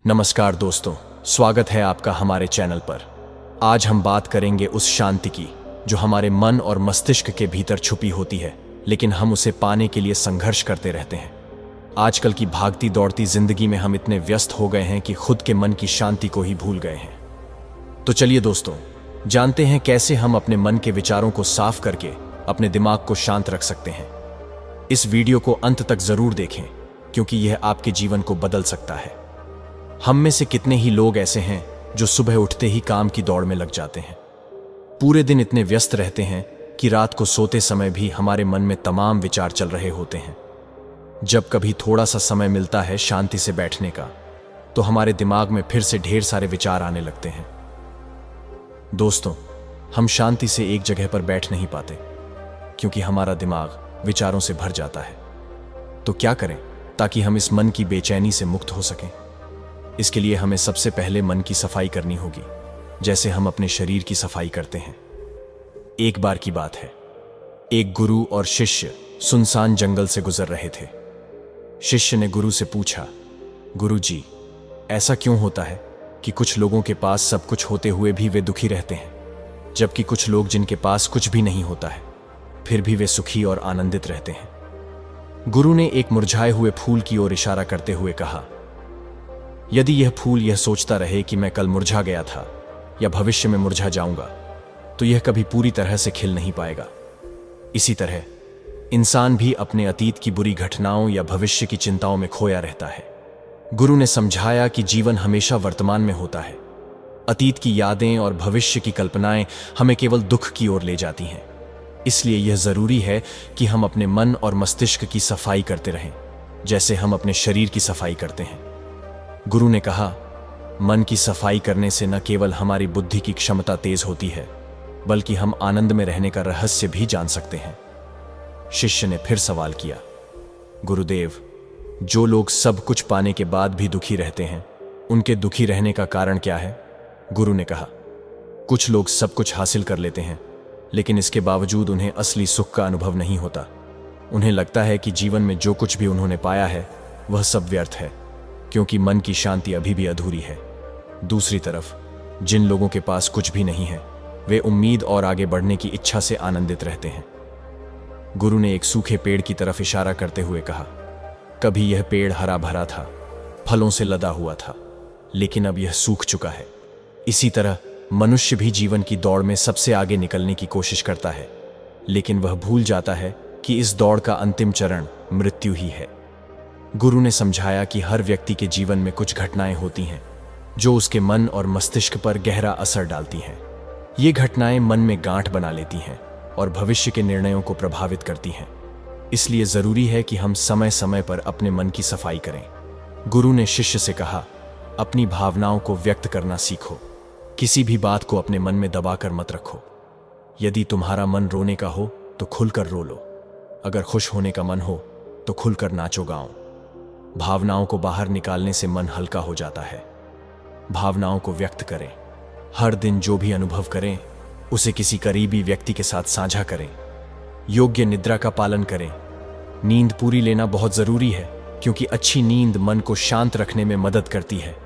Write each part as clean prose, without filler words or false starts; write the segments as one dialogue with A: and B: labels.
A: नमस्कार दोस्तों, स्वागत है आपका हमारे चैनल पर। आज हम बात करेंगे उस शांति की जो हमारे मन और मस्तिष्क के भीतर छुपी होती है, लेकिन हम उसे पाने के लिए संघर्ष करते रहते हैं। आजकल की भागती दौड़ती जिंदगी में हम इतने व्यस्त हो गए हैं कि खुद के मन की शांति को ही भूल गए हैं। तो चलिए दोस्तों, जानते हैं कैसे हम अपने मन के विचारों को साफ करके अपने दिमाग को शांत रख सकते हैं। इस वीडियो को अंत तक जरूर देखें, क्योंकि यह आपके जीवन को बदल सकता है। हम में से कितने ही लोग ऐसे हैं जो सुबह उठते ही काम की दौड़ में लग जाते हैं। पूरे दिन इतने व्यस्त रहते हैं कि रात को सोते समय भी हमारे मन में तमाम विचार चल रहे होते हैं। जब कभी थोड़ा सा समय मिलता है शांति से बैठने का, तो हमारे दिमाग में फिर से ढेर सारे विचार आने लगते हैं। दोस्तों, हम शांति से एक जगह पर बैठ नहीं पाते, क्योंकि हमारा दिमाग विचारों से भर जाता है। तो क्या करें ताकि हम इस मन की बेचैनी से मुक्त हो सकें? इसके लिए हमें सबसे पहले मन की सफाई करनी होगी, जैसे हम अपने शरीर की सफाई करते हैं। एक बार की बात है, एक गुरु और शिष्य सुनसान जंगल से गुजर रहे थे। शिष्य ने गुरु से पूछा, गुरु जी, ऐसा क्यों होता है कि कुछ लोगों के पास सब कुछ होते हुए भी वे दुखी रहते हैं, जबकि कुछ लोग जिनके पास कुछ भी नहीं होता है फिर भी वे सुखी और आनंदित रहते हैं? गुरु ने एक मुरझाए हुए फूल की ओर इशारा करते हुए कहा, यदि यह फूल यह सोचता रहे कि मैं कल मुरझा गया था या भविष्य में मुरझा जाऊंगा, तो यह कभी पूरी तरह से खिल नहीं पाएगा। इसी तरह इंसान भी अपने अतीत की बुरी घटनाओं या भविष्य की चिंताओं में खोया रहता है। गुरु ने समझाया कि जीवन हमेशा वर्तमान में होता है। अतीत की यादें और भविष्य की कल्पनाएं हमें केवल दुख की ओर ले जाती हैं। इसलिए यह जरूरी है कि हम अपने मन और मस्तिष्क की सफाई करते रहें, जैसे हम अपने शरीर की सफाई करते हैं। गुरु ने कहा, मन की सफाई करने से न केवल हमारी बुद्धि की क्षमता तेज होती है, बल्कि हम आनंद में रहने का रहस्य भी जान सकते हैं। शिष्य ने फिर सवाल किया, गुरुदेव, जो लोग सब कुछ पाने के बाद भी दुखी रहते हैं, उनके दुखी रहने का कारण क्या है? गुरु ने कहा, कुछ लोग सब कुछ हासिल कर लेते हैं, लेकिन इसके बावजूद उन्हें असली सुख का अनुभव नहीं होता। उन्हें लगता है कि जीवन में जो कुछ भी उन्होंने पाया है वह सब व्यर्थ है, क्योंकि मन की शांति अभी भी अधूरी है। दूसरी तरफ जिन लोगों के पास कुछ भी नहीं है, वे उम्मीद और आगे बढ़ने की इच्छा से आनंदित रहते हैं। गुरु ने एक सूखे पेड़ की तरफ इशारा करते हुए कहा, कभी यह पेड़ हरा भरा था, फलों से लदा हुआ था, लेकिन अब यह सूख चुका है। इसी तरह मनुष्य भी जीवन की दौड़ में सबसे आगे निकलने की कोशिश करता है, लेकिन वह भूल जाता है कि इस दौड़ का अंतिम चरण मृत्यु ही है। गुरु ने समझाया कि हर व्यक्ति के जीवन में कुछ घटनाएं होती हैं जो उसके मन और मस्तिष्क पर गहरा असर डालती हैं। ये घटनाएं मन में गांठ बना लेती हैं और भविष्य के निर्णयों को प्रभावित करती हैं। इसलिए जरूरी है कि हम समय समय पर अपने मन की सफाई करें। गुरु ने शिष्य से कहा, अपनी भावनाओं को व्यक्त करना सीखो। किसी भी बात को अपने मन में दबाकर मत रखो। यदि तुम्हारा मन रोने का हो तो खुलकर रो लो। अगर खुश होने का मन हो तो खुलकर नाचो गाओ। भावनाओं को बाहर निकालने से मन हल्का हो जाता है। भावनाओं को व्यक्त करें। हर दिन जो भी अनुभव करें उसे किसी करीबी व्यक्ति के साथ साझा करें। योग्य निद्रा का पालन करें। नींद पूरी लेना बहुत जरूरी है, क्योंकि अच्छी नींद मन को शांत रखने में मदद करती है।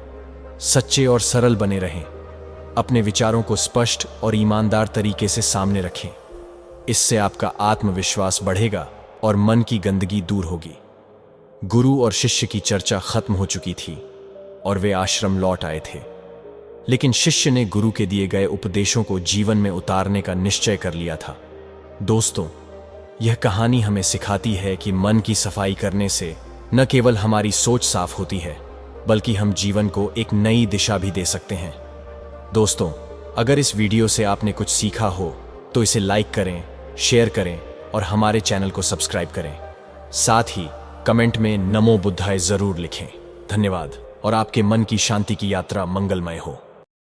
A: सच्चे और सरल बने रहें। अपने विचारों को स्पष्ट और ईमानदार तरीके से सामने रखें। इससे आपका आत्मविश्वास बढ़ेगा और मन की गंदगी दूर होगी। गुरु और शिष्य की चर्चा खत्म हो चुकी थी और वे आश्रम लौट आए थे, लेकिन शिष्य ने गुरु के दिए गए उपदेशों को जीवन में उतारने का निश्चय कर लिया था। दोस्तों, यह कहानी हमें सिखाती है कि मन की सफाई करने से न केवल हमारी सोच साफ होती है, बल्कि हम जीवन को एक नई दिशा भी दे सकते हैं। दोस्तों, अगर इस वीडियो से आपने कुछ सीखा हो तो इसे लाइक करें, शेयर करें और हमारे चैनल को सब्सक्राइब करें। साथ ही कमेंट में नमो बुद्धाय जरूर लिखें। धन्यवाद और आपके मन की शांति की यात्रा मंगलमय हो।